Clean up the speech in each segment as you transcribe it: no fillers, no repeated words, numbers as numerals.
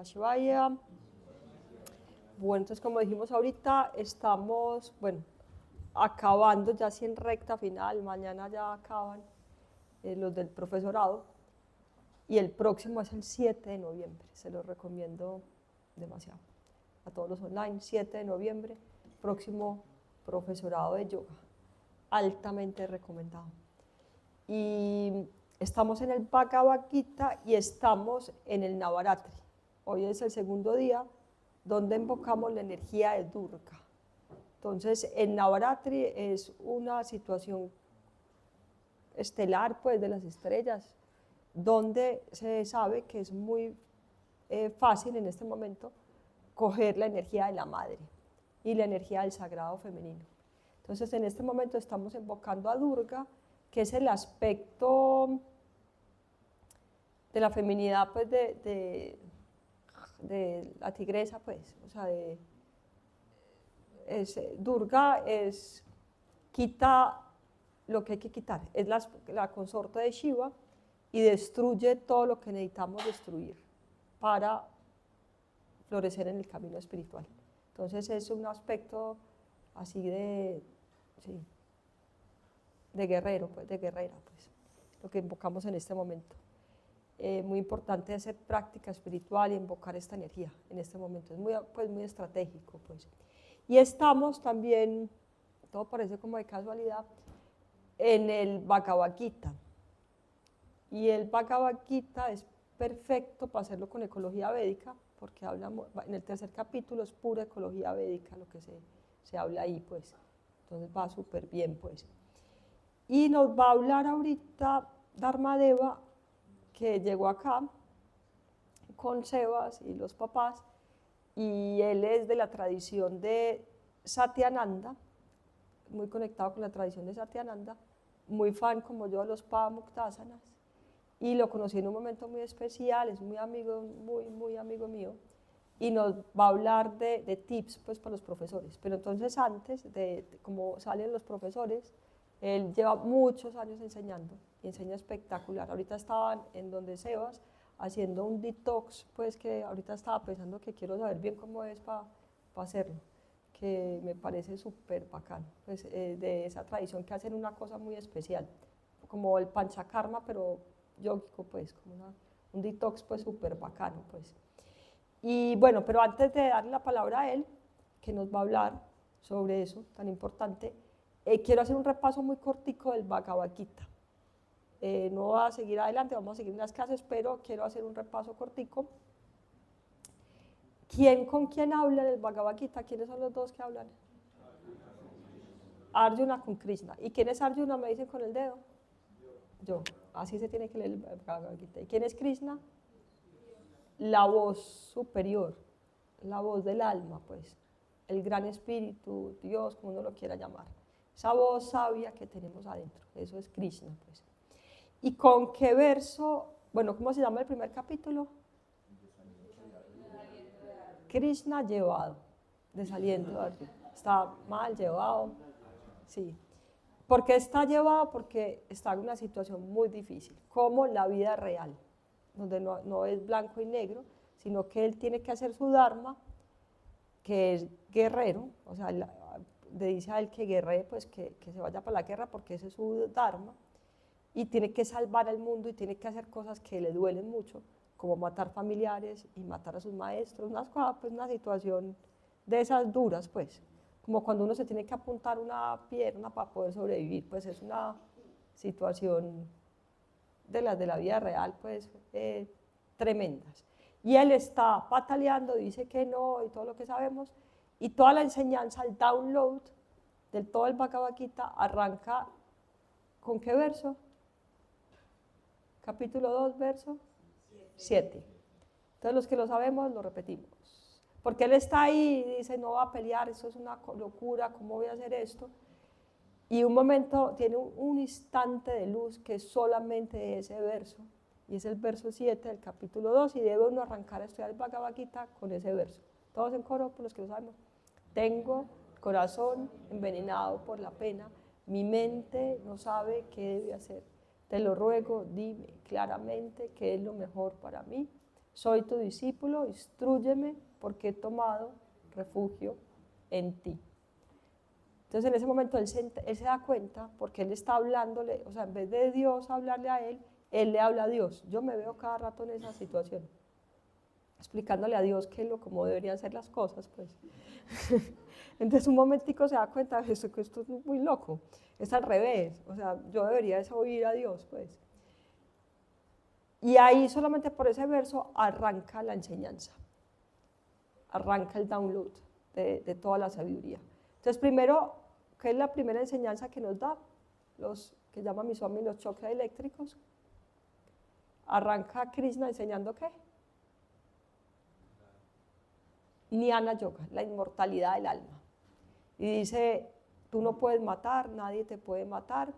Shivaya. Bueno, entonces como dijimos ahorita, estamos, acabando ya así en recta final, mañana ya acaban los del profesorado y el próximo es el 7 de noviembre, se los recomiendo demasiado a todos los online, 7 de noviembre, próximo profesorado de yoga, altamente recomendado. Y estamos en el Bhagavad Gita y estamos en el Navaratri. Hoy es el segundo día donde invocamos la energía de Durga. Entonces, el Navaratri es una situación estelar, pues, de las estrellas, donde se sabe que es muy fácil en este momento coger la energía de la madre y la energía del sagrado femenino. Entonces, en este momento estamos invocando a Durga, que es el aspecto de la feminidad, pues, de la tigresa, pues, o sea, Durga quita lo que hay que quitar, es la consorte de Shiva y destruye todo lo que necesitamos destruir para florecer en el camino espiritual. Entonces es un aspecto así sí, de guerrero, pues, de guerrera, pues, lo que invocamos en este momento. Muy importante hacer práctica espiritual y invocar esta energía en este momento, es muy estratégico, pues. Y estamos también, todo parece como de casualidad, en el Bhagavad Gita. Y el Bhagavad Gita es perfecto para hacerlo con ecología védica, porque en el tercer capítulo es pura ecología védica lo que se habla ahí, pues. Entonces va súper bien, pues. Y nos va a hablar ahorita Dharmadeva, que llegó acá con Sebas y los papás, y él es de la tradición de Satyananda, muy conectado con la tradición de Satyananda, muy fan como yo de los Pavamuktasanas, y lo conocí en un momento muy especial, es muy amigo mío, y nos va a hablar de tips, pues, para los profesores. Pero entonces antes de cómo salen los profesores, él lleva muchos años enseñando y enseña espectacular. Ahorita estaban en donde Sebas haciendo un detox, pues, que ahorita estaba pensando que quiero saber bien cómo es para hacerlo, que me parece súper bacán, pues, de esa tradición que hacen una cosa muy especial, como el panchakarma, pero yógico, pues, como un detox, pues, súper bacano, pues. Y bueno, pero antes de darle la palabra a él, que nos va a hablar sobre eso tan importante, quiero hacer un repaso muy cortico del Bhagavad Gita. No voy a seguir adelante, vamos a seguir en las clases, pero quiero hacer un repaso cortico. ¿Quién con quién habla en el Bhagavad Gita? ¿Quiénes son los dos que hablan? Arjuna con Krishna. ¿Y quién es Arjuna? Me dicen con el dedo. Yo. Así se tiene que leer el Bhagavad Gita. ¿Y quién es Krishna? La voz superior, la voz del alma, pues, el gran espíritu, Dios, como uno lo quiera llamar, esa voz sabia que tenemos adentro, eso es Krishna, pues. ¿Y con qué verso? Bueno, ¿cómo se llama el primer capítulo? Krishna llevado, desaliento de Arjuna. Está mal llevado, sí. ¿Por qué está llevado? Porque está en una situación muy difícil, como la vida real, donde no es blanco y negro, sino que él tiene que hacer su dharma, que es guerrero, o sea, le dice a él que guerree, pues que se vaya para la guerra porque ese es su dharma, y tiene que salvar al mundo y tiene que hacer cosas que le duelen mucho, como matar familiares y matar a sus maestros, pues una situación de esas duras, pues, como cuando uno se tiene que apuntar una pierna para poder sobrevivir, pues es una situación de las de la vida real, pues, tremendas. Y él está pataleando, dice que no, y todo lo que sabemos, y toda la enseñanza, el download del todo el Bhagavad Gita arranca ¿con qué verso? Capítulo 2, verso 7. Entonces los que lo sabemos lo repetimos. Porque él está ahí y dice, no va a pelear, eso es una locura, ¿cómo voy a hacer esto? Y un momento, tiene un instante de luz que es solamente ese verso, y es el verso 7 del capítulo 2, y debe uno arrancar a estudiar el Bhagavad Gita con ese verso. Todos en coro, por los que lo sabemos. Tengo corazón envenenado por la pena, mi mente no sabe qué debe hacer. Te lo ruego, dime claramente qué es lo mejor para mí. soy tu discípulo, instrúyeme porque he tomado refugio en ti. Entonces en ese momento él se da cuenta, porque él está hablándole, o sea, en vez de Dios hablarle a él le habla a Dios. Yo me veo cada rato en esa situación, explicándole a Dios cómo deberían ser las cosas, pues. Entonces un momentico se da cuenta de que esto es muy loco, es al revés, o sea, yo debería oír a Dios, pues. Y ahí solamente por ese verso arranca la enseñanza, arranca el download de toda la sabiduría. Entonces primero, ¿qué es la primera enseñanza que nos da? Los que llaman Swami los chakras eléctricos. Arranca Krishna enseñando ¿qué? Jnana Yoga, la inmortalidad del alma. Y dice, tú no puedes matar, nadie te puede matar,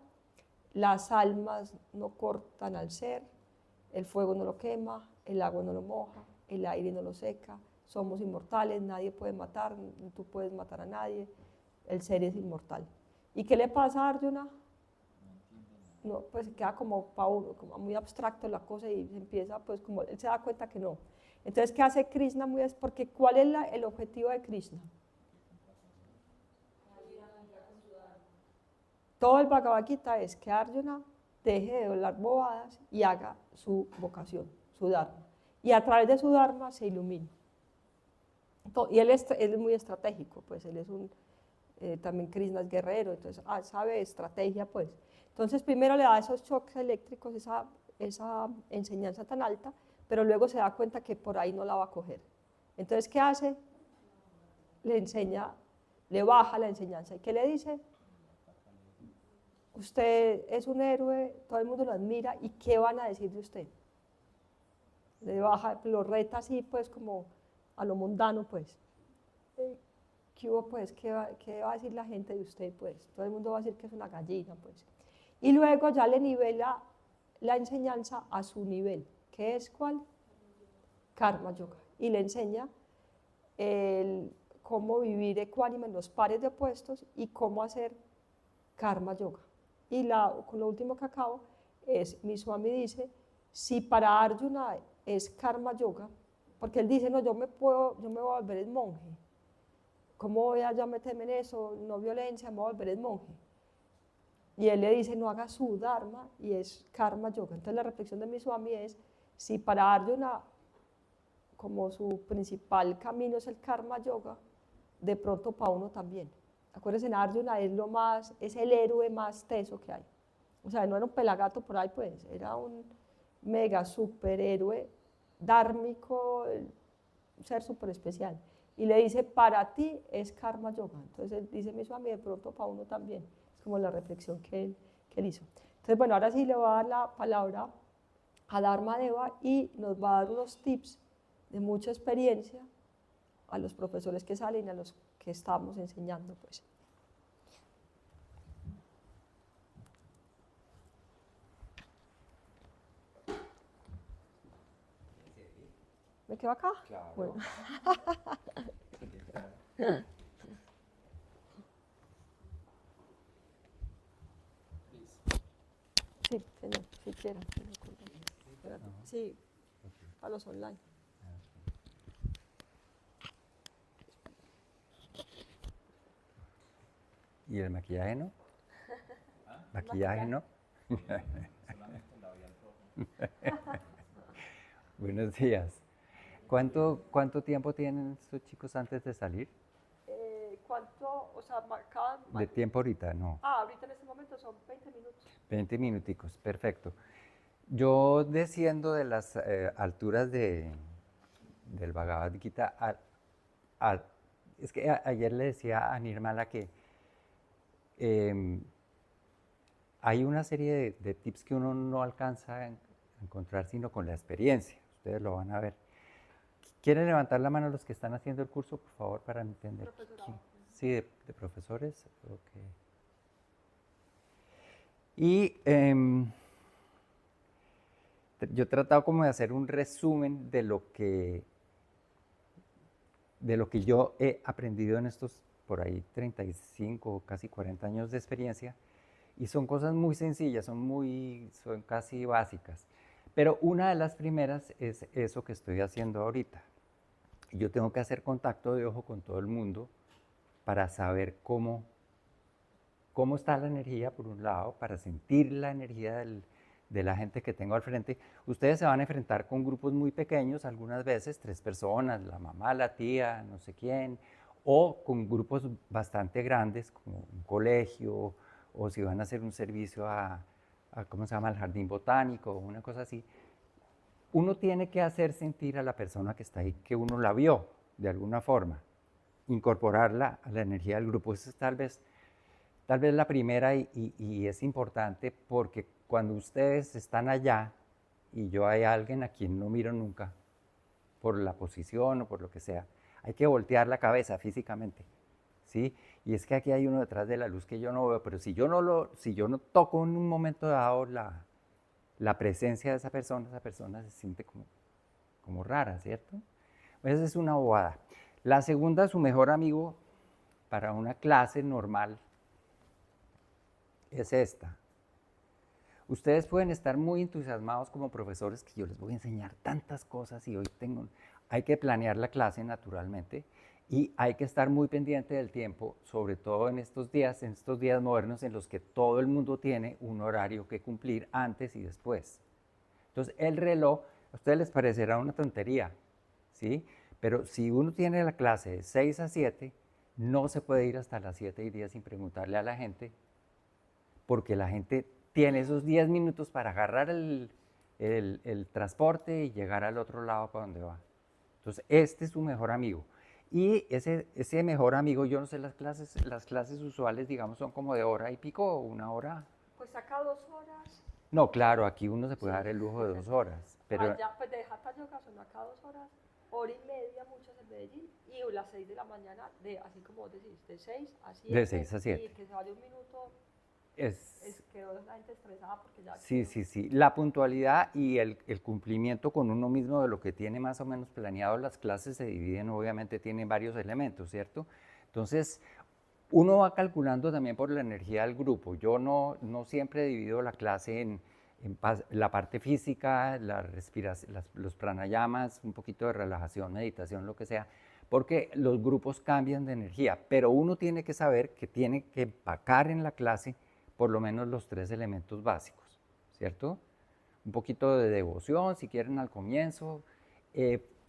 las almas no cortan al ser, el fuego no lo quema, el agua no lo moja, el aire no lo seca, somos inmortales, nadie puede matar, tú puedes matar a nadie, el ser es inmortal. ¿Y qué le pasa a Arjuna? No, pues se queda como muy abstracto la cosa y empieza, pues como él se da cuenta que no. Entonces, ¿qué hace Krishna? Porque ¿cuál es el objetivo de Krishna? Todo el Bhagavad Gita es que Arjuna deje de hablar bobadas y haga su vocación, su dharma. Y a través de su dharma se ilumina. Y él es muy estratégico, pues él es también Krishna es guerrero, entonces sabe estrategia, pues. Entonces primero le da esos choques eléctricos, esa enseñanza tan alta, pero luego se da cuenta que por ahí no la va a coger. Entonces, ¿qué hace? Le baja la enseñanza. ¿Y qué le dice? Usted es un héroe, todo el mundo lo admira, ¿y qué van a decir de usted? Le baja, lo reta así, pues, como a lo mundano, pues. ¿Qué hubo, pues? ¿Qué va a decir la gente de usted, pues? Todo el mundo va a decir que es una gallina, pues. Y luego ya le nivela la enseñanza a su nivel, que es ¿cuál? Karma Yoga. Y le enseña cómo vivir ecuánime en los pares de opuestos y cómo hacer Karma Yoga. Y con lo último que acabo es, mi Swami dice, si para Arjuna es Karma Yoga, porque él dice, no, yo me voy a volver el monje. ¿Cómo voy a meterme en eso? No violencia, me voy a volver el monje. Y él le dice, no haga su dharma, y es Karma Yoga. Entonces la reflexión de mi Swami es, si para Arjuna, como su principal camino es el Karma Yoga, de pronto para uno también. Acuérdense, Arjuna es el héroe más teso que hay. O sea, no era un pelagato por ahí, pues, era un mega superhéroe dármico, un ser súper especial. Y le dice, para ti es Karma Yoga. Entonces él dice, mi Swami, de pronto para uno también. Es como la reflexión que él hizo. Entonces, bueno, ahora sí le voy a dar la palabra a Dharma Deva y nos va a dar unos tips de mucha experiencia a los profesores que salen y a los que estamos enseñando, pues. ¿Me quedo acá? Claro. Bueno. Sí, señor, si quieren. Sí, para los online. ¿Y el maquillaje no? ¿Maquillaje no? Buenos días. ¿Cuánto tiempo tienen estos chicos antes de salir? ¿Cuánto? O sea, De tiempo ahorita, no. ahorita en este momento son 20 minutos. 20 minuticos, perfecto. Yo desciendo de las alturas del Bhagavad Gita, es que ayer le decía a Nirmala que hay una serie de tips que uno no alcanza a encontrar sino con la experiencia. Ustedes lo van a ver. ¿Quieren levantar la mano los que están haciendo el curso, por favor, para entender? Sí, de profesores. Okay. Y yo he tratado como de hacer un resumen de lo que yo he aprendido en estos por ahí 35 o casi 40 años de experiencia, y son cosas muy sencillas, son casi básicas, Pero una de las primeras es eso que estoy haciendo ahorita. Yo tengo que hacer contacto de ojo con todo el mundo para saber cómo está la energía, por un lado, para sentir la energía de la gente que tengo al frente. Ustedes se van a enfrentar con grupos muy pequeños, algunas veces 3 personas, la mamá, la tía, no sé quién, o con grupos bastante grandes, como un colegio, o si van a hacer un servicio a ¿cómo se llama?, al jardín botánico, o una cosa así. Uno tiene que hacer sentir a la persona que está ahí que uno la vio, de alguna forma, incorporarla a la energía del grupo. Esa es tal vez la primera y es importante porque cuando ustedes están allá y yo hay alguien a quien no miro nunca, por la posición o por lo que sea, hay que voltear la cabeza físicamente, ¿sí? Y es que aquí hay uno detrás de la luz que yo no veo, pero si yo no toco en un momento dado la presencia de esa persona se siente como rara, ¿cierto? Esa es una bobada. La segunda, su mejor amigo para una clase normal es esta. Ustedes pueden estar muy entusiasmados como profesores que yo les voy a enseñar tantas cosas y hay que planear la clase naturalmente y hay que estar muy pendiente del tiempo, sobre todo en estos días modernos en los que todo el mundo tiene un horario que cumplir antes y después. Entonces el reloj, a ustedes les parecerá una tontería, ¿sí? Pero si uno tiene la clase de 6 a 7, no se puede ir hasta las 7:10 sin preguntarle a la gente, porque la gente tiene esos 10 minutos para agarrar el transporte y llegar al otro lado para donde va. Entonces, este es su mejor amigo. Y ese mejor amigo, yo no sé, las clases usuales, digamos, son como de hora y pico o 1 hora. Pues acá 2 horas. No, claro, aquí uno se puede dar el lujo de 2 horas. Pero Allá, pues de Hatha Yoga son acá 2 horas, hora y media muchas en Medellín, y las 6 de la mañana, así como vos decís, de 6 a 7. De 6 a 7. Y que se vaya 1 minuto, quedó la gente estresada porque ya... Sí. La puntualidad y el cumplimiento con uno mismo de lo que tiene más o menos planeado. Las clases se dividen, obviamente tienen varios elementos, ¿cierto? Entonces, uno va calculando también por la energía del grupo. Yo no siempre divido la clase en la parte física, la respiración, los pranayamas, un poquito de relajación, meditación, lo que sea, porque los grupos cambian de energía, pero uno tiene que saber que tiene que empacar en la clase por lo menos los 3 elementos básicos, ¿cierto? Un poquito de devoción, si quieren, al comienzo.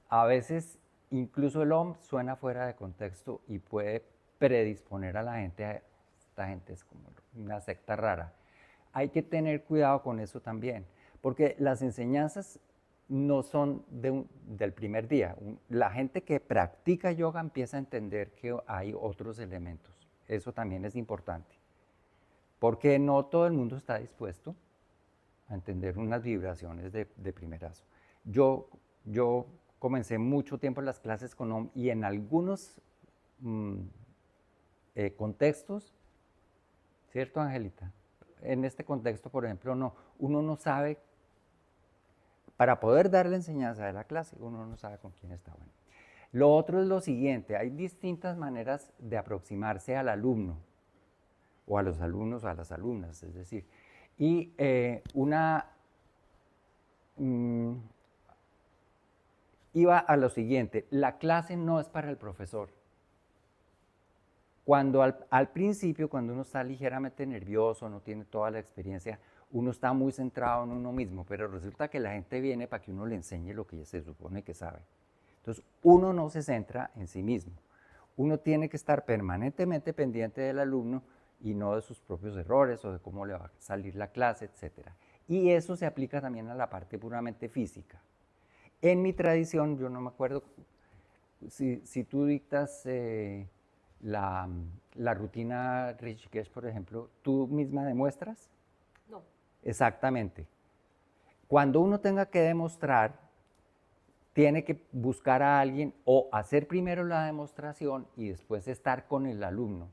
A veces, incluso el OM suena fuera de contexto y puede predisponer a la gente, esta gente es como una secta rara. Hay que tener cuidado con eso también, porque las enseñanzas no son del primer día. La gente que practica yoga empieza a entender que hay otros elementos. Eso también es importante, porque no todo el mundo está dispuesto a entender unas vibraciones de primerazo. Yo comencé mucho tiempo en las clases con OM y en algunos contextos, ¿cierto, Angelita? En este contexto, por ejemplo, uno no sabe, para poder dar la enseñanza de la clase, uno no sabe con quién está. Bueno. Lo otro es lo siguiente, hay distintas maneras de aproximarse al alumno, o a los alumnos o a las alumnas, es decir, y iba a lo siguiente, la clase no es para el profesor. Cuando al principio, cuando uno está ligeramente nervioso, no tiene toda la experiencia, uno está muy centrado en uno mismo, pero resulta que la gente viene para que uno le enseñe lo que se supone que sabe. Entonces, uno no se centra en sí mismo. Uno tiene que estar permanentemente pendiente del alumno y no de sus propios errores o de cómo le va a salir la clase, etc. Y eso se aplica también a la parte puramente física. En mi tradición, yo no me acuerdo si tú dictas la rutina Rishikesh, por ejemplo, ¿tú misma demuestras? No. Exactamente. Cuando uno tenga que demostrar, tiene que buscar a alguien o hacer primero la demostración y después estar con el alumno.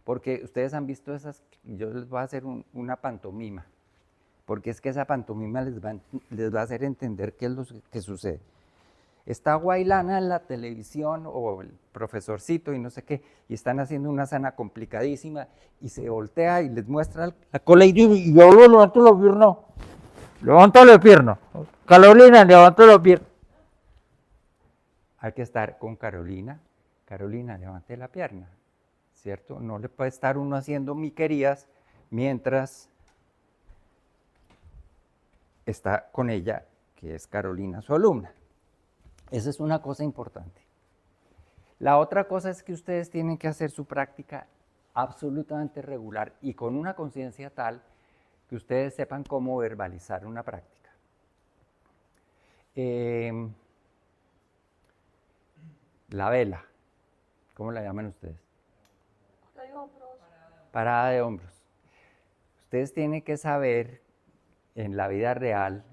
Porque ustedes han visto yo les voy a hacer una pantomima, porque es que esa pantomima les va a hacer entender qué es lo que sucede. Está Guailana en la televisión o el profesorcito y no sé qué, y están haciendo una sana complicadísima y se voltea y les muestra la cola y yo lo levanto la pierna. Levanto la pierna. Carolina, levanto la pierna. Hay que estar con Carolina. Carolina, levante la pierna, ¿cierto? No le puede estar uno haciendo miquerías mientras está con ella, que es Carolina, su alumna. Esa es una cosa importante. La otra cosa es que ustedes tienen que hacer su práctica absolutamente regular y con una conciencia tal que ustedes sepan cómo verbalizar una práctica. La vela, ¿cómo la llaman ustedes? Parada de hombros. Ustedes tienen que saber en la vida real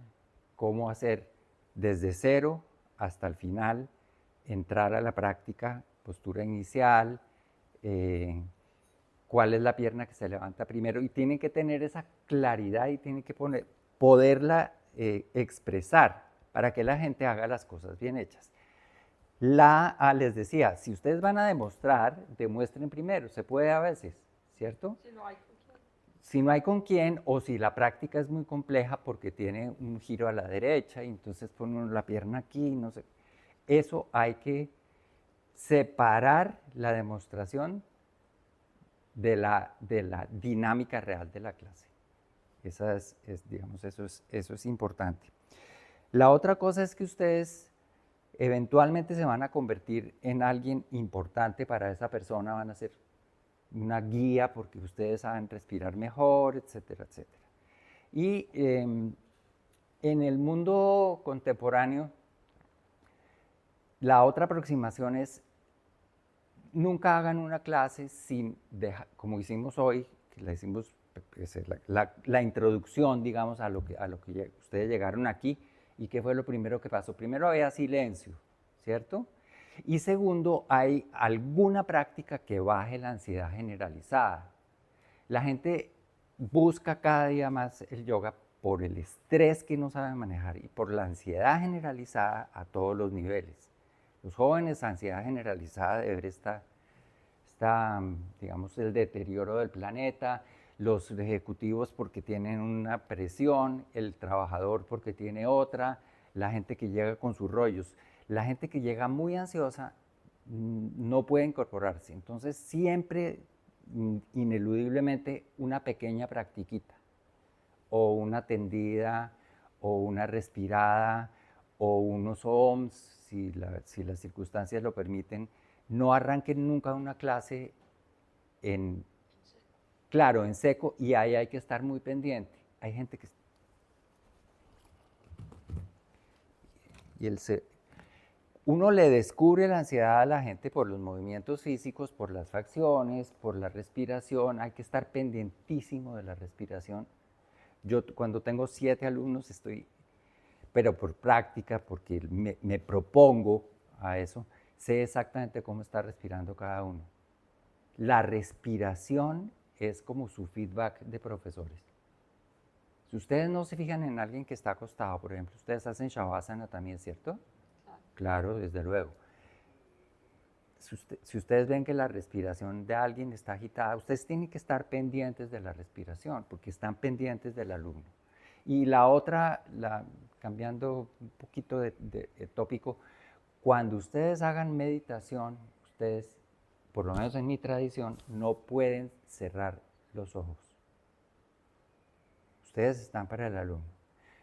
cómo hacer desde cero hasta el final, entrar a la práctica, postura inicial, cuál es la pierna que se levanta primero, y tienen que tener esa claridad y tienen que poderla expresar para que la gente haga las cosas bien hechas. Les decía, si ustedes van a demostrar, demuestren primero, se puede a veces, ¿cierto? Si no hay con quién, o si la práctica es muy compleja porque tiene un giro a la derecha y entonces pone uno la pierna aquí, no sé. Eso hay que separar la demostración de la dinámica real de la clase. Digamos, eso es importante. La otra cosa es que ustedes eventualmente se van a convertir en alguien importante para esa persona, van a ser una guía porque ustedes saben respirar mejor, etcétera, etcétera. Y en el mundo contemporáneo, la otra aproximación es nunca hagan una clase sin dejar, como hicimos hoy, que la hicimos la introducción, digamos, a lo que ustedes llegaron aquí, y qué fue lo primero que pasó. Primero había silencio, ¿cierto? Y segundo, hay alguna práctica que baje la ansiedad generalizada. La gente busca cada día más el yoga por el estrés que no saben manejar y por la ansiedad generalizada a todos los niveles. Los jóvenes, ansiedad generalizada de ver está, digamos, el deterioro del planeta, los ejecutivos porque tienen una presión, el trabajador porque tiene otra, la gente que llega con sus rollos. La gente que llega muy ansiosa no puede incorporarse, entonces siempre, ineludiblemente, una pequeña practiquita, o una tendida, o una respirada, o unos ohms, si las circunstancias lo permiten. No arranquen nunca una clase en seco, y ahí hay que estar muy pendiente. Hay gente que... Uno le descubre la ansiedad a la gente por los movimientos físicos, por las facciones, por la respiración. Hay que estar pendientísimo de la respiración. Yo cuando tengo 7 alumnos estoy, pero por práctica, porque me propongo a eso, sé exactamente cómo está respirando cada uno. La respiración es como su feedback de profesores. Si ustedes no se fijan en alguien que está acostado, por ejemplo, ustedes hacen Shavasana también, ¿cierto? Claro, desde luego. Si ustedes ven que la respiración de alguien está agitada, ustedes tienen que estar pendientes de la respiración, porque están pendientes del alumno. Y la otra, cambiando un poquito de tópico, cuando ustedes hagan meditación, ustedes, por lo menos en mi tradición, no pueden cerrar los ojos. Ustedes están para el alumno.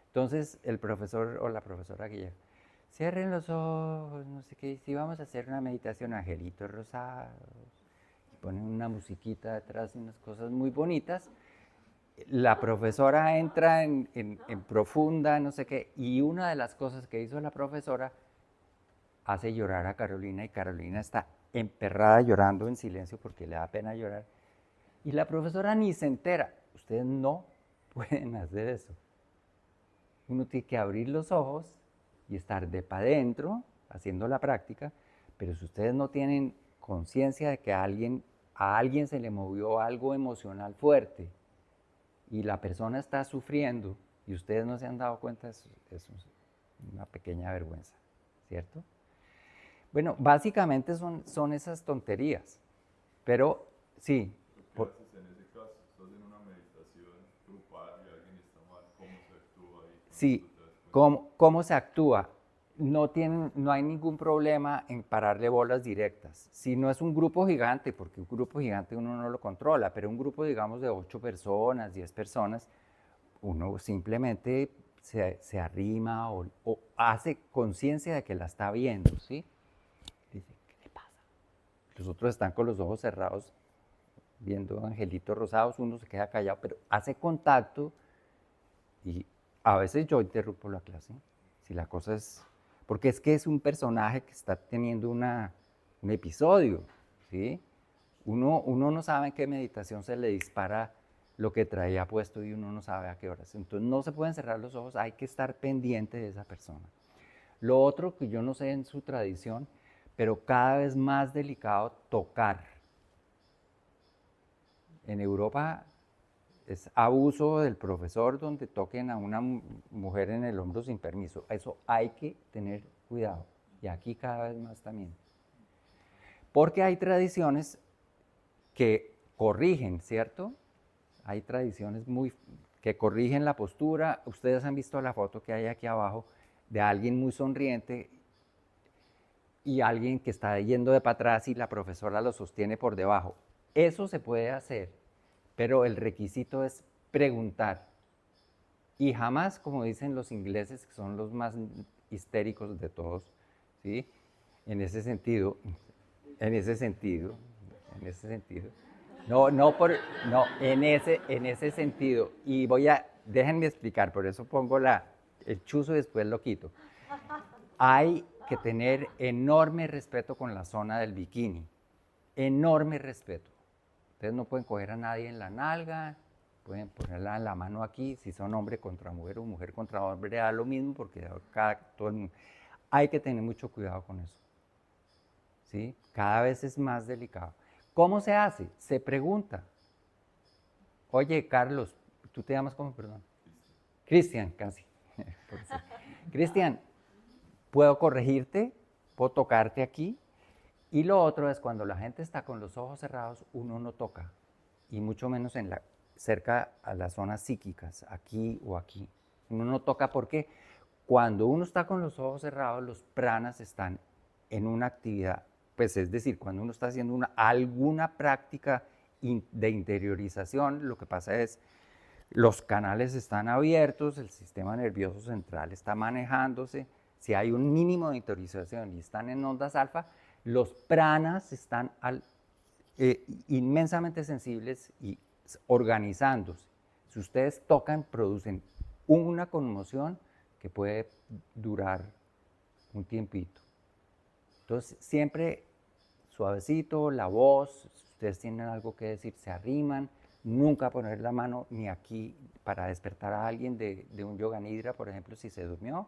Entonces, el profesor o la profesora que llega, cierren los ojos, no sé qué, si vamos a hacer una meditación, angelitos rosados, y ponen una musiquita detrás y unas cosas muy bonitas. La profesora entra en profunda, no sé qué, y una de las cosas que hizo la profesora hace llorar a Carolina, y Carolina está emperrada llorando en silencio porque le da pena llorar. Y la profesora ni se entera. Ustedes no pueden hacer eso. Uno tiene que abrir los ojos y estar de para adentro haciendo la práctica, pero si ustedes no tienen conciencia de que a alguien se le movió algo emocional fuerte y la persona está sufriendo y ustedes no se han dado cuenta, es una pequeña vergüenza, ¿cierto? Bueno, básicamente son esas tonterías, pero sí. ¿Qué haces en ese caso? Estás en una meditación grupal y alguien está mal, ¿cómo se actúa ahí? Sí, ¿cómo se actúa? No hay ningún problema en pararle bolas directas. Si no es un grupo gigante, porque un grupo gigante uno no lo controla, pero un grupo, digamos, de 8 personas, 10 personas, uno simplemente se arrima o hace conciencia de que la está viendo, ¿sí? Dice, ¿qué le pasa? Los otros están con los ojos cerrados, viendo angelitos rosados, uno se queda callado, pero hace contacto y a veces yo interrumpo la clase, si la cosa es... Porque es que es un personaje que está teniendo un episodio, ¿sí? Uno no sabe en qué meditación se le dispara lo que traía puesto y uno no sabe a qué horas. Entonces no se pueden cerrar los ojos, hay que estar pendiente de esa persona. Lo otro que yo no sé en su tradición, pero cada vez más delicado, tocar. En Europa es abuso del profesor donde toquen a una mujer en el hombro sin permiso. Eso hay que tener cuidado. Y aquí cada vez más también. Porque hay tradiciones que corrigen, ¿cierto? Hay tradiciones que corrigen la postura. Ustedes han visto la foto que hay aquí abajo de alguien muy sonriente y alguien que está yendo de para atrás y la profesora lo sostiene por debajo. Eso se puede hacer, pero el requisito es preguntar. Y jamás, como dicen los ingleses, que son los más histéricos de todos, ¿sí? En ese sentido, en ese sentido, en ese sentido. No, en ese sentido. Y déjenme explicar, por eso pongo el chuzo y después lo quito. Hay que tener enorme respeto con la zona del bikini, enorme respeto. Ustedes no pueden coger a nadie en la nalga, pueden ponerla en la mano aquí, si son hombre contra mujer o mujer contra hombre, da lo mismo porque todo el mundo. Hay que tener mucho cuidado con eso, ¿sí? Cada vez es más delicado. ¿Cómo se hace? Se pregunta. Oye, Carlos, ¿tú te llamas cómo, perdón? Cristian, casi. Cristian, ¿puedo corregirte? ¿Puedo tocarte aquí? Y lo otro es cuando la gente está con los ojos cerrados, uno no toca, y mucho menos cerca a las zonas psíquicas, aquí o aquí. Uno no toca porque cuando uno está con los ojos cerrados, los pranas están en una actividad, pues es decir, cuando uno está haciendo alguna práctica de interiorización, lo que pasa es los canales están abiertos, el sistema nervioso central está manejándose. Si hay un mínimo de interiorización y están en ondas alfa, los pranas están inmensamente sensibles y organizándose. Si ustedes tocan, producen una conmoción que puede durar un tiempito. Entonces, siempre suavecito, la voz, si ustedes tienen algo que decir, se arriman, nunca poner la mano ni aquí para despertar a alguien de un yoga nidra, por ejemplo, si se durmió,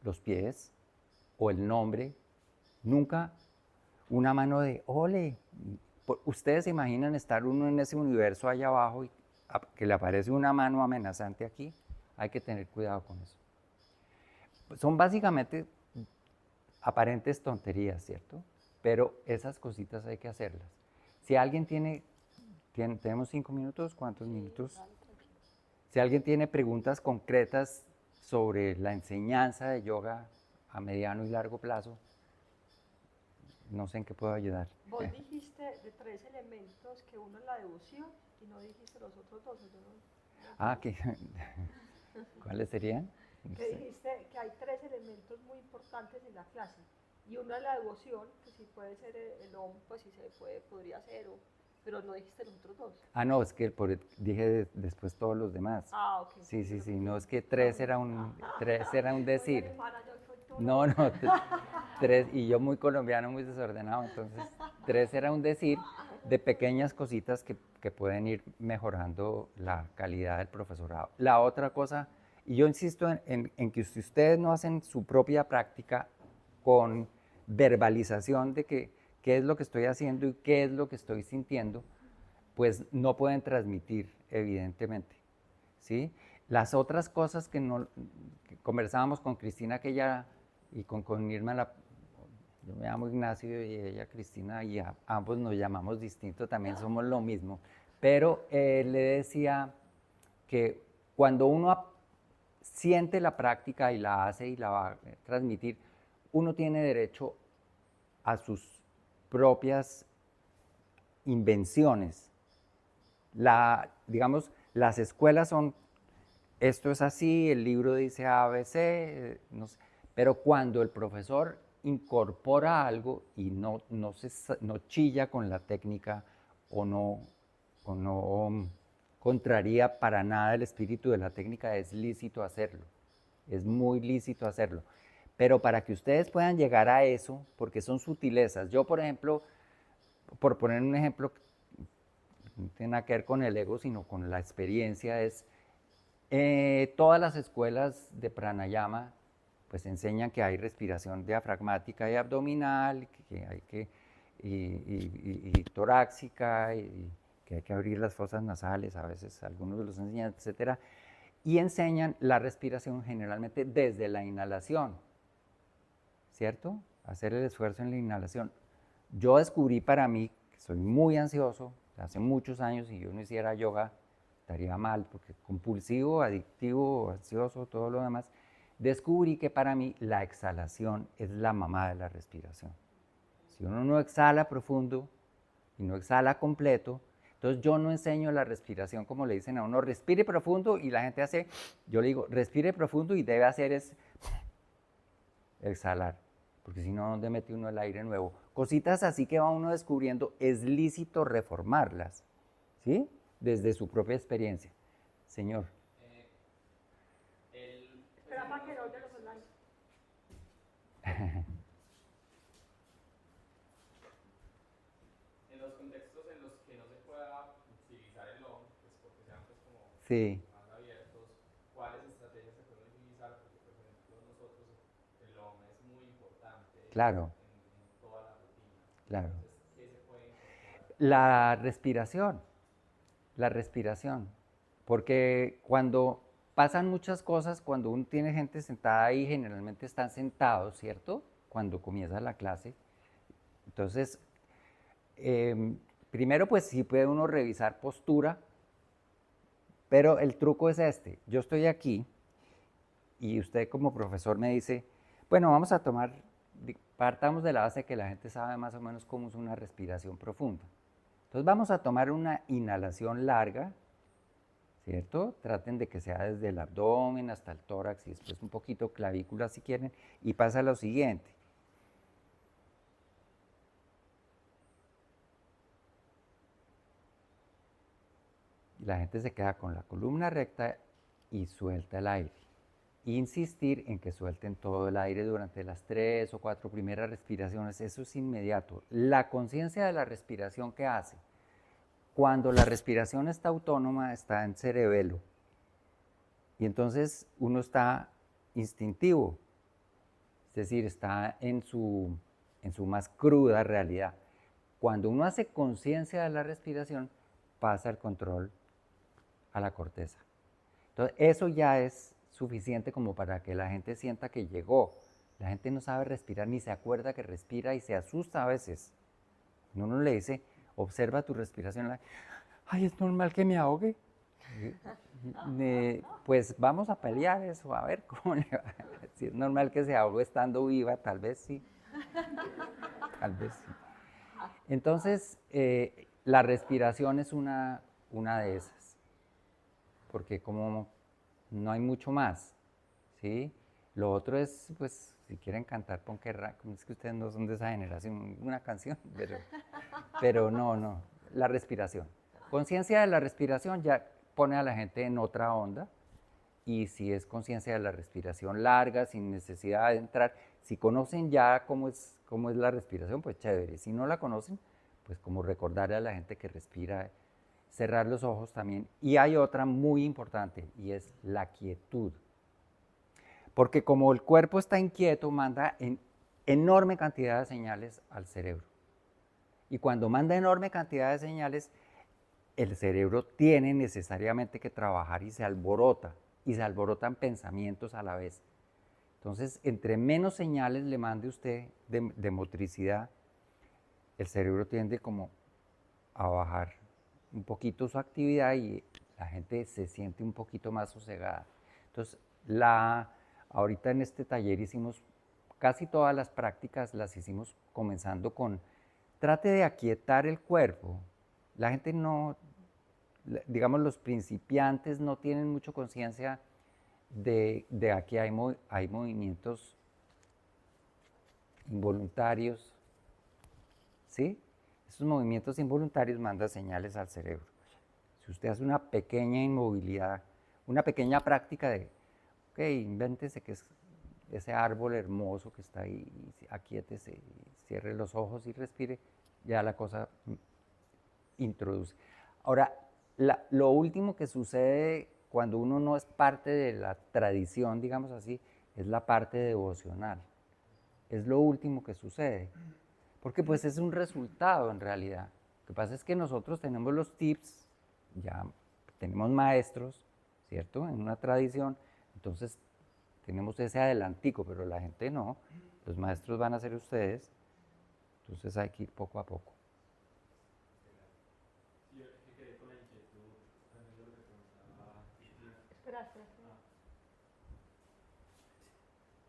los pies o el nombre, nunca una mano de ole. Ustedes se imaginan estar uno en ese universo allá abajo y que le aparece una mano amenazante aquí, hay que tener cuidado con eso. Son básicamente aparentes tonterías, ¿cierto? Pero esas cositas hay que hacerlas. Si alguien tenemos 5 minutos, ¿cuántos minutos? Si alguien tiene preguntas concretas sobre la enseñanza de yoga a mediano y largo plazo, no sé en qué puedo ayudar. Vos dijiste de 3 elementos que uno es la devoción y no dijiste los otros dos. ¿Cuáles serían? Que dijiste que hay 3 elementos muy importantes en la clase y uno es la devoción, que si puede ser el Om, pues si se puede, podría ser, pero no dijiste los otros dos. No, es que dije después todos los demás. Ok. Sí, no, es que 3 era un decir. No, 3, y yo muy colombiano, muy desordenado, entonces 3 era un decir de pequeñas cositas que pueden ir mejorando la calidad del profesorado. La otra cosa, y yo insisto en que si ustedes no hacen su propia práctica con verbalización de qué es lo que estoy haciendo y qué es lo que estoy sintiendo, pues no pueden transmitir, evidentemente, ¿sí? Las otras cosas que conversábamos con Cristina, y con Irma, yo me llamo Ignacio y ella Cristina, y ambos nos llamamos distinto, también somos lo mismo, pero le decía que cuando uno siente la práctica y la hace y la va a transmitir, uno tiene derecho a sus propias invenciones. Digamos, las escuelas son, esto es así, el libro dice ABC, no sé, pero cuando el profesor incorpora algo y no chilla con la técnica o no contraría para nada el espíritu de la técnica, es lícito hacerlo, es muy lícito hacerlo. Pero para que ustedes puedan llegar a eso, porque son sutilezas. Yo, por ejemplo, por poner un ejemplo, no tiene nada que ver con el ego, sino con la experiencia, es todas las escuelas de pranayama pues enseñan que hay respiración diafragmática y abdominal, que hay que, y torácica, y que hay que abrir las fosas nasales, a veces algunos los enseñan, etcétera, y enseñan la respiración generalmente desde la inhalación, ¿cierto? Hacer el esfuerzo en la inhalación. Yo descubrí para mí, que soy muy ansioso, hace muchos años, y yo no hiciera yoga, estaría mal, porque compulsivo, adictivo, ansioso, todo lo demás, descubrí que para mí la exhalación es la mamá de la respiración. Si uno no exhala profundo y no exhala completo, entonces yo no enseño la respiración como le dicen a uno, respire profundo, y la gente hace, yo le digo, respire profundo y debe hacer es exhalar, porque si no, ¿dónde mete uno el aire nuevo? Cositas así que va uno descubriendo, es lícito reformarlas, ¿sí? Desde su propia experiencia. Señor. Espera para que no oye los online. En los contextos en los que no se pueda utilizar el OM, pues porque sean pues como Sí. más abiertos, ¿cuáles estrategias se pueden utilizar? Porque por ejemplo nosotros el OM es muy importante Claro. en toda la rutina. Claro. Entonces, ¿qué se puede incorporar? La respiración, porque cuando pasan muchas cosas, cuando uno tiene gente sentada ahí, generalmente están sentados, ¿cierto? Cuando comienza la clase. Entonces, primero pues sí puede uno revisar postura, pero el truco es este. Yo estoy aquí y usted como profesor me dice, bueno, vamos a tomar, partamos de la base que la gente sabe más o menos cómo es una respiración profunda. Entonces vamos a tomar una inhalación larga, ¿cierto? Traten de que sea desde el abdomen hasta el tórax y después un poquito clavícula si quieren, y pasa lo siguiente. La gente se queda con la columna recta y suelta el aire. Insistir en que suelten todo el aire durante las 3 o 4 primeras respiraciones, eso es inmediato. La conciencia de la respiración, ¿qué hace? Cuando la respiración está autónoma, está en cerebelo, y entonces uno está instintivo, es decir, está en su más cruda realidad. Cuando uno hace conciencia de la respiración, pasa el control a la corteza. Entonces, eso ya es suficiente como para que la gente sienta que llegó. La gente no sabe respirar ni se acuerda que respira y se asusta a veces. Uno le dice, observa tu respiración. Ay, es normal que me ahogue. Pues vamos a pelear eso, a ver cómo le va. Si es normal que se ahogue estando viva, tal vez sí. Tal vez sí. Entonces, la respiración es una de esas, porque como no hay mucho más, ¿sí? Lo otro es, pues, si quieren cantar, es que ustedes no son de esa generación, una canción, pero no, la respiración. Conciencia de la respiración ya pone a la gente en otra onda, y si es conciencia de la respiración larga, sin necesidad de entrar, si conocen ya cómo es la respiración, pues chévere. Si no la conocen, pues como recordarle a la gente que respira, cerrar los ojos también. Y hay otra muy importante, y es la quietud. Porque como el cuerpo está inquieto, manda en enorme cantidad de señales al cerebro. Y cuando manda enorme cantidad de señales, el cerebro tiene necesariamente que trabajar y se alborota. Y se alborotan pensamientos a la vez. Entonces, entre menos señales le mande usted de motricidad, el cerebro tiende como a bajar un poquito su actividad y la gente se siente un poquito más sosegada. Entonces, Ahorita en este taller hicimos casi todas las prácticas, las hicimos comenzando con, trate de aquietar el cuerpo. La gente no, digamos, los principiantes no tienen mucha conciencia de aquí hay movimientos involuntarios, ¿sí? Esos movimientos involuntarios mandan señales al cerebro. Si usted hace una pequeña inmovilidad, una pequeña práctica de, ok, invéntese que es ese árbol hermoso que está ahí, aquíétese, cierre los ojos y respire, ya la cosa introduce. Ahora, lo último que sucede cuando uno no es parte de la tradición, digamos así, es la parte devocional. Es lo último que sucede, porque pues es un resultado en realidad. Lo que pasa es que nosotros tenemos los tips, ya tenemos maestros, ¿cierto? En una tradición, entonces tenemos ese adelantico, pero la gente no. Los maestros van a ser ustedes, entonces hay que ir poco a poco. Sí, yo que quedé con la inquietud también de lo que preguntaba Cristina. Espera.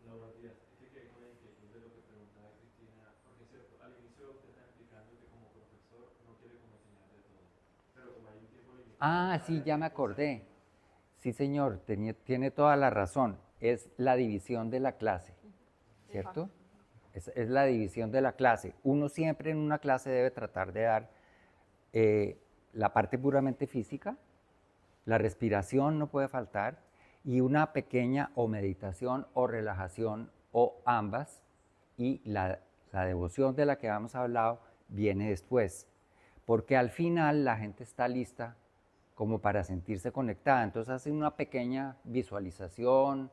No, buenos días. Es que quedé con la inquietud de lo que preguntaba Cristina, porque es cierto, al inicio usted está explicando que como profesor no quiere como enseñar de todo, pero como hay un tiempo limitado. Ah, sí, ya me acordé. Sí, señor, tiene toda la razón. Es la división de la clase, ¿cierto? Es la división de la clase. Uno siempre en una clase debe tratar de dar la parte puramente física, la respiración no puede faltar, y una pequeña o meditación o relajación o ambas, y la devoción de la que hemos hablado viene después, porque al final la gente está lista como para sentirse conectada, entonces hace una pequeña visualización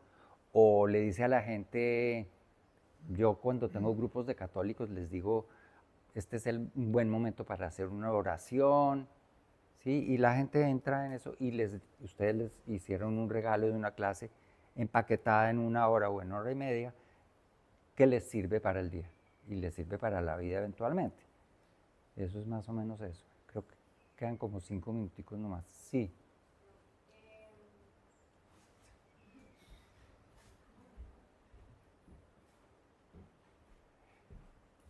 o le dice a la gente, yo cuando tengo grupos de católicos les digo, este es un buen momento para hacer una oración, ¿sí? Y la gente entra en eso y ustedes les hicieron un regalo de una clase empaquetada en 1 hora o en 1 hora y media que les sirve para el día y les sirve para la vida eventualmente. Eso es más o menos eso. Creo que quedan como 5 minuticos nomás. Sí.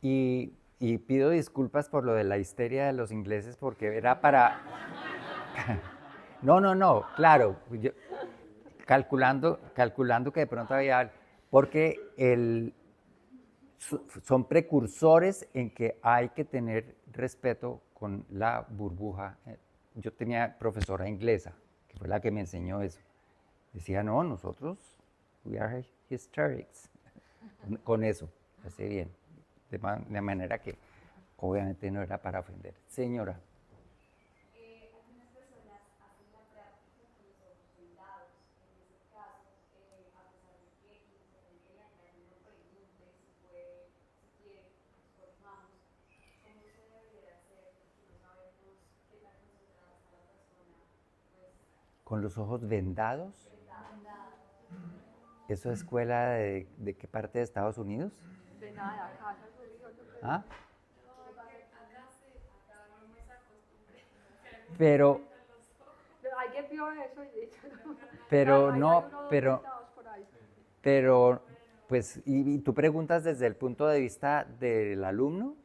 Y pido disculpas por lo de la histeria de los ingleses porque era para... No, claro, calculando que de pronto había... Porque son precursores en que hay que tener respeto con la burbuja. Yo tenía profesora inglesa, que fue la que me enseñó eso. Decía, no, nosotros, we are hysterics. Con eso, hace bien. De manera que obviamente no era para ofender. Señora. Algunas personas hacen la práctica con los ojos vendados. En ese caso, a pesar de que independientemente de uno pregunte si puede, si quiere, nos corrijamos, ¿cómo se debería hacer? Porque no sabemos qué tan concentrada está la persona. Pues, ¿Con los ojos vendados? ¿Eso es escuela de qué parte de Estados Unidos? De nada, acá se subió, yo creo. ¿Ah? acá no es la costumbre. Pero Alguien vio eso y dicho, Pero hay no, unos pero, sentados por ahí. pero, pues, y tú preguntas desde el punto de vista del alumno.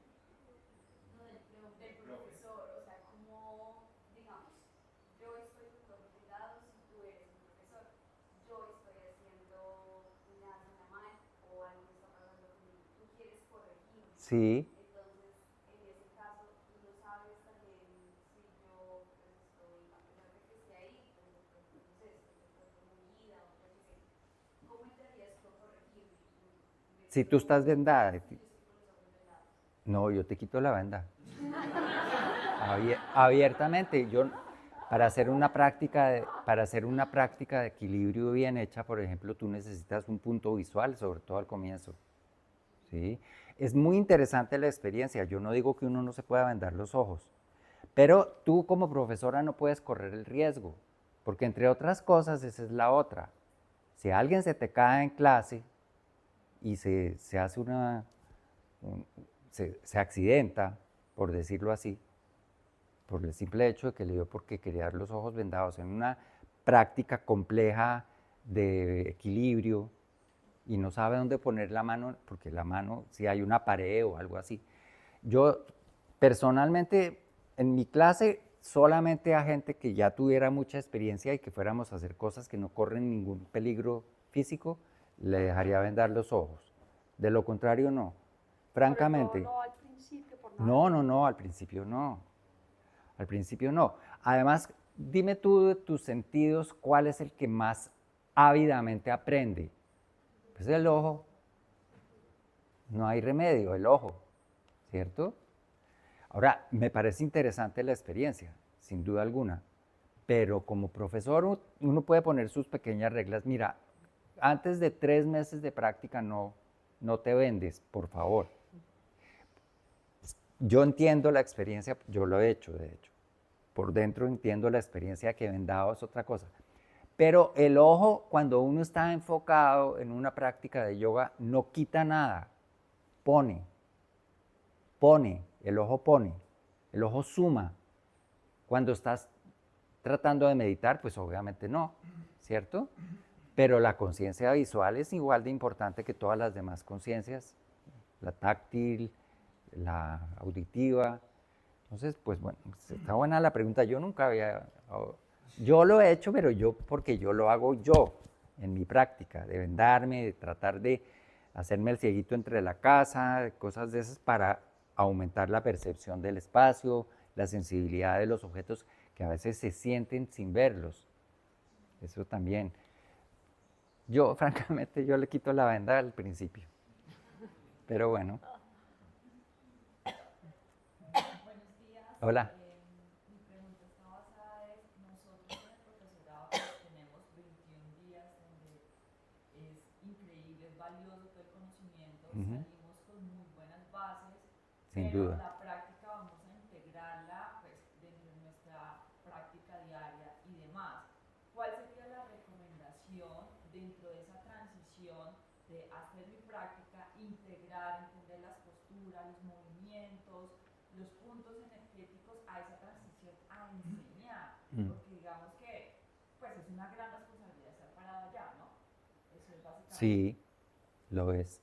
Del profesor, o sea, como, digamos, yo estoy con los ojos vendados y tú eres un profesor, yo estoy haciendo una mal o algo me está pasando conmigo, tú quieres corregirme, Sí, entonces, en ese caso, tú no sabes también si yo pues, estoy, a pesar de que esté ahí, pues, no sé, estoy de pronto movida o yo qué sé, ¿cómo entrarías tú a corregirme? si tú estás vendada. Yo estoy con los ojos vendados. No, yo te quito la venda. Abiertamente, para hacer una práctica de equilibrio bien hecha, por ejemplo, tú necesitas un punto visual, sobre todo al comienzo. ¿Sí? Es muy interesante la experiencia. Yo no digo que uno no se pueda vendar los ojos, pero tú como profesora no puedes correr el riesgo, porque entre otras cosas, esa es la otra. Si alguien se te cae en clase y se hace se accidenta, por decirlo así, por el simple hecho de que le dio porque quería dar los ojos vendados en una práctica compleja de equilibrio y no sabe dónde poner la mano, porque la mano, si hay una pared o algo así. Yo personalmente, en mi clase, solamente a gente que ya tuviera mucha experiencia y que fuéramos a hacer cosas que no corren ningún peligro físico, le dejaría vendar los ojos. De lo contrario, no. Francamente. Sobre todo no al principio, por nada. No, al principio no. Al principio no. Además, dime tú de tus sentidos, ¿cuál es el que más ávidamente aprende? Pues el ojo. No hay remedio, el ojo, ¿cierto? Ahora, me parece interesante la experiencia, sin duda alguna, pero como profesor uno puede poner sus pequeñas reglas. Mira, antes de 3 meses de práctica no te vendes, por favor. Yo entiendo la experiencia, yo lo he hecho, de hecho. Por dentro entiendo la experiencia que vendado es otra cosa. Pero el ojo, cuando uno está enfocado en una práctica de yoga, no quita nada, pone, el ojo suma. Cuando estás tratando de meditar, pues obviamente no, ¿cierto? Pero la conciencia visual es igual de importante que todas las demás conciencias, la táctil, la auditiva. Entonces, pues bueno, está buena la pregunta. Yo nunca había... Yo lo he hecho, pero porque yo lo hago yo, en mi práctica, de vendarme, de tratar de hacerme el cieguito entre la casa, cosas de esas para aumentar la percepción del espacio, la sensibilidad de los objetos que a veces se sienten sin verlos. Eso también. Yo, francamente, yo le quito la venda al principio. Pero bueno. Buenos días. Hola. Mi pregunta está basada en nosotros en el profesorado pues, tenemos 21 días donde es increíble, es valioso todo el conocimiento, salimos con muy buenas bases, Sin pero duda. la práctica vamos a integrarla pues, dentro de nuestra práctica diaria y demás. ¿Cuál sería la recomendación dentro de esa transición de hacer mi práctica, integrar, entender las posturas, los movimientos, los puntos energéticos a esa transición a enseñar? Porque digamos que pues es una gran responsabilidad estar parado allá, ¿no? Eso es básicamente. Sí, lo es.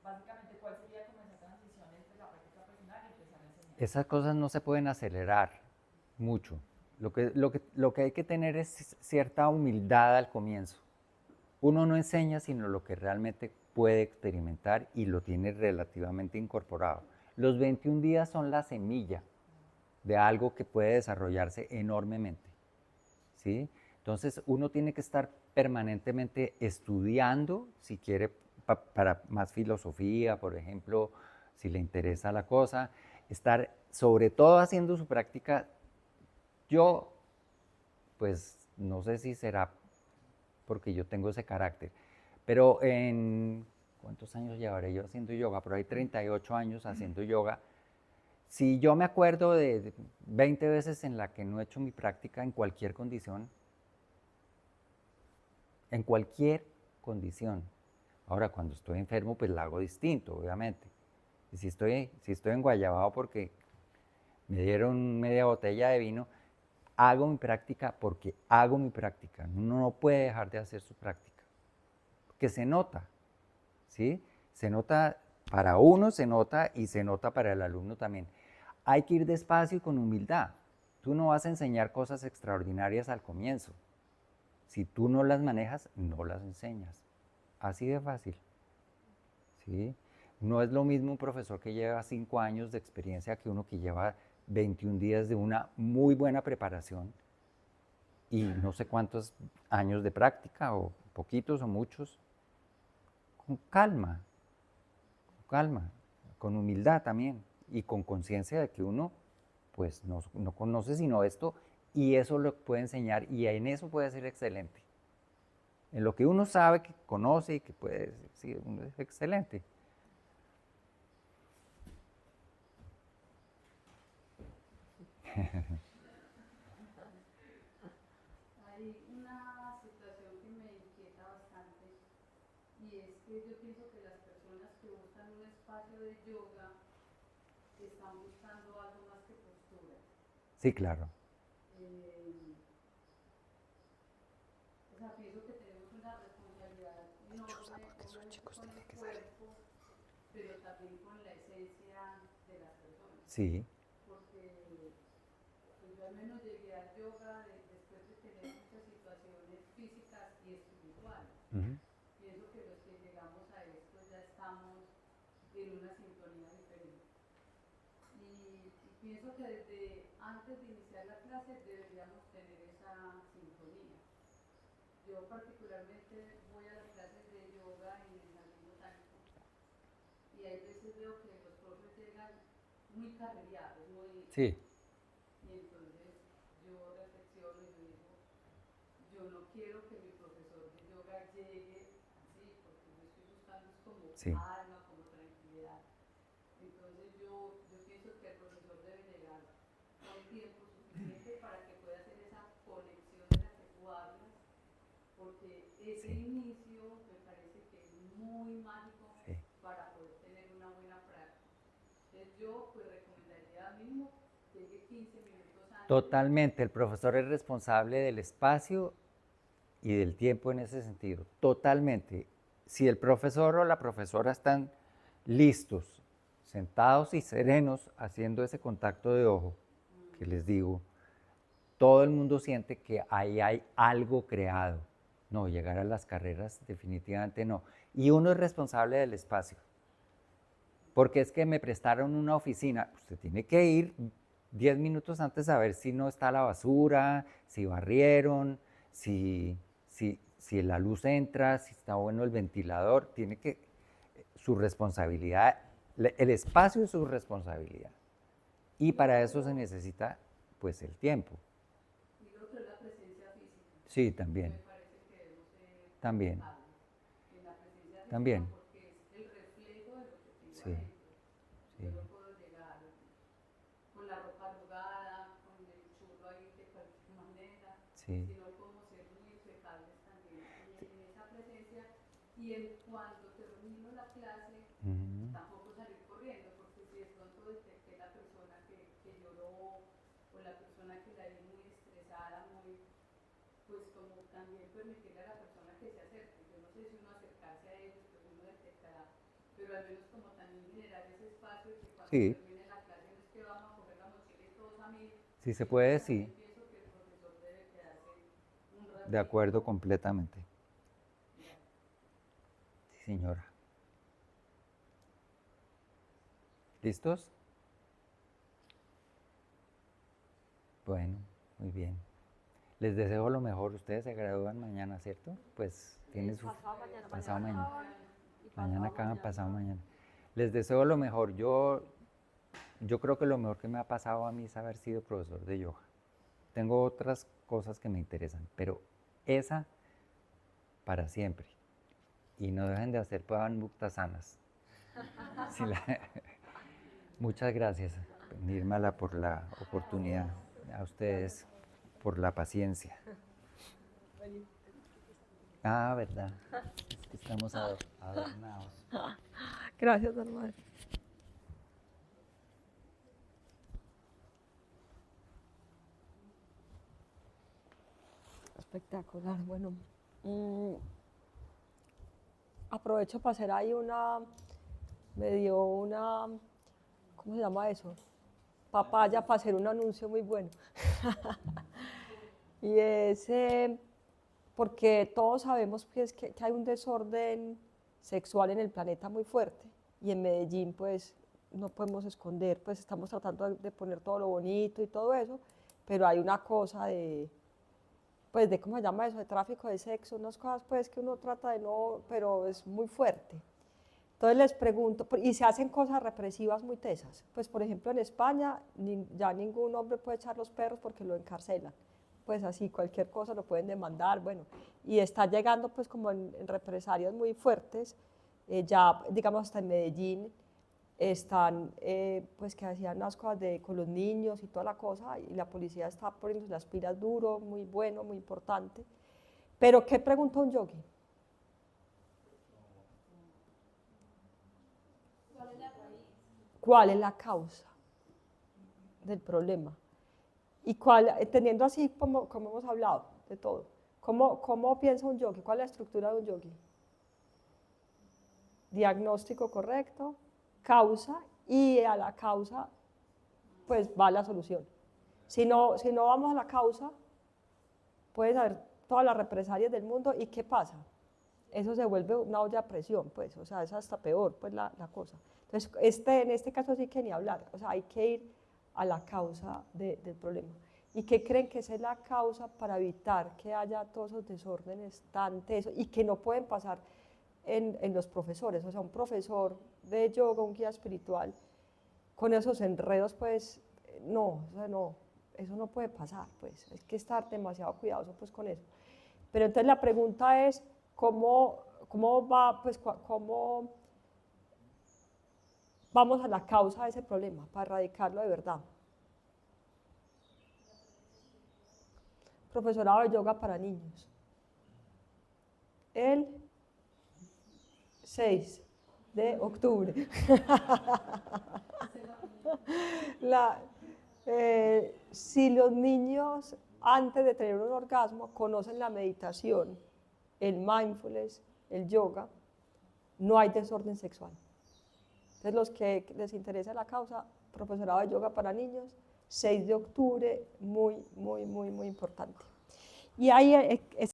Básicamente, ¿cuál sería como esa transición entre la práctica personal y empezar a enseñar? Esas cosas no se pueden acelerar mucho. Lo que hay que tener es cierta humildad al comienzo. Uno no enseña sino lo que realmente puede experimentar y lo tiene relativamente incorporado. Los 21 días son la semilla de algo que puede desarrollarse enormemente, ¿sí? Entonces uno tiene que estar permanentemente estudiando, si quiere para más filosofía, por ejemplo, si le interesa la cosa, estar sobre todo haciendo su práctica. Yo, pues no sé si será porque yo tengo ese carácter, pero ¿cuántos años llevaré yo haciendo yoga? Por ahí 38 años haciendo yoga. Si yo me acuerdo de 20 veces en la que no he hecho mi práctica en cualquier condición, en cualquier condición. Ahora, cuando estoy enfermo, pues la hago distinto, obviamente. Y si estoy en Guayabao porque me dieron media botella de vino, hago mi práctica porque hago mi práctica. Uno no puede dejar de hacer su práctica. Porque se nota, ¿sí? Se nota para uno, se nota y se nota para el alumno también. Hay que ir despacio y con humildad. Tú no vas a enseñar cosas extraordinarias al comienzo. Si tú no las manejas, no las enseñas. Así de fácil, ¿sí? No es lo mismo un profesor que lleva 5 años de experiencia que uno que lleva 21 días de una muy buena preparación y no sé cuántos años de práctica, o poquitos o muchos, con calma, con humildad también y con conciencia de que uno pues no conoce sino esto y eso lo puede enseñar y en eso puede ser excelente. En lo que uno sabe, que conoce y que puede, sí, uno es excelente. Hay una situación que me inquieta bastante y es que yo pienso que las personas que buscan un espacio de yoga están buscando algo más que postura. Sí, claro. O sea, pienso que Sí, porque pues, yo al menos llegué al yoga después de tener muchas situaciones físicas y espirituales. ujú, Pienso que los que llegamos a esto ya estamos en una sintonía diferente. Y pienso que desde antes de iniciar la clase deberíamos tener esa sintonía. Yo particularmente voy a las clases de yoga en el jardín botánico y hay veces veo que los profes llegan muy carrereados, muy, sí, y entonces yo reflexiono y digo, yo no quiero que mi profesor de yoga llegue así, porque yo estoy buscando es como sí, calma, como tranquilidad. Entonces yo pienso que el profesor debe llegar con tiempo suficiente para que pueda hacer esa conexión de la que tú hablas, porque ese Sí. inicio me parece que es muy mágico sí. para poder tener una buena práctica. Entonces yo pues recomendaría mismo que llegue 15 minutos antes. Totalmente, el profesor es responsable del espacio y del tiempo en ese sentido, totalmente. Si el profesor o la profesora están listos, sentados y serenos haciendo ese contacto de ojo, que les digo, todo el mundo siente que ahí hay algo creado. No, llegar a las carreras definitivamente no. Y uno es responsable del espacio. Porque es que me prestaron una oficina, usted tiene que ir 10 minutos antes a ver si no está la basura, si barrieron, si la luz entra, si está bueno el ventilador, tiene que, su responsabilidad, el espacio es su responsabilidad. Y para eso se necesita, pues, el tiempo. Y lo otro es la presencia física. Sí, también, Me parece que debemos ser también, responsables en la presencia física también, porque es el reflejo de lo que tengo sí, adentro. sí, Yo no puedo llegar con la ropa arrugada, con el chulo ahí de cualquier manera, sí, sino como ser muy impecables también en esa presencia. Y en cuanto termino la clase, ujú, tampoco salir corriendo, porque si de pronto detecté la persona que lloró o la persona que la vi muy estresada, muy, pues como también permitirle a la persona que se acerque. Yo no sé si uno acercarse a ellos, pues uno detectará, pero al menos como también generar ese espacio que cuando sí, termine la clase no es que vamos a coger la mochila y todos a mí, sí se sino puede, que también sí, pienso que el profesor debe quedarse un ratito. de acuerdo completamente. Ya. Sí, señora. ¿Listos? Bueno, muy bien. Les deseo lo mejor. Ustedes se gradúan mañana, ¿cierto? Pues tienen su... Pasado mañana, pasado mañana. acaban y Mañana acaban, pasado mañana. mañana. Les deseo lo mejor. Yo creo que lo mejor que me ha pasado a mí es haber sido profesor de yoga. Tengo otras cosas que me interesan, pero esa para siempre. Y no dejen de hacer Pavan Muktasanas. Sí, muchas gracias, Nirmala, por la oportunidad. A ustedes por la paciencia. Ah, verdad. Es que estamos adornados. Gracias, hermano. Espectacular. Bueno, aprovecho para hacer ahí me dio una, ¿cómo se llama eso? Papaya para hacer un anuncio muy bueno. Y es porque todos sabemos que hay un desorden sexual en el planeta muy fuerte. Y en Medellín, pues, no podemos esconder, pues estamos tratando de poner todo lo bonito y todo eso, pero hay una cosa pues de, ¿cómo se llama eso? De tráfico de sexo, unas cosas pues que uno trata de no, pero es muy fuerte. Entonces les pregunto, y se hacen cosas represivas muy tesas. Pues por ejemplo en España ya ningún hombre puede echar los perros porque lo encarcelan. Pues así cualquier cosa lo pueden demandar, bueno. Y está llegando pues como en represalias muy fuertes, ya digamos hasta en Medellín están pues que hacían unas cosas con los niños y toda la cosa y la policía está poniendo las pilas duro, muy bueno, muy importante. Pero ¿qué pregunta un yogi? ¿Cuál es la causa del problema? Y entendiendo así como hemos hablado de todo, ¿cómo piensa un yogi? ¿Cuál es la estructura de un yogi? Diagnóstico correcto, causa, y a la causa pues va la solución. Si no vamos a la causa, puedes haber todas las represalias del mundo y ¿qué pasa? Eso se vuelve una olla a presión, pues, o sea, es hasta peor, pues, la cosa. Entonces, en este caso sí que ni hablar, o sea, hay que ir a la causa del problema. ¿Y qué creen que esa es la causa para evitar que haya todos esos desórdenes tan tesos y que no pueden pasar en los profesores? O sea, un profesor de yoga, un guía espiritual, con esos enredos, pues, no, o sea, no, eso no puede pasar, pues, hay que estar demasiado cuidadoso, pues, con eso. Pero entonces la pregunta es, ¿cómo va, pues, cómo vamos a la causa de ese problema para erradicarlo de verdad? Profesorado de yoga para niños. El 6 de octubre. Si los niños antes de tener un orgasmo conocen la meditación, el mindfulness, el yoga, no hay desorden sexual. Entonces los que les interesa la causa, profesorado de yoga para niños, 6 de octubre, muy, muy, muy, muy importante. Y ahí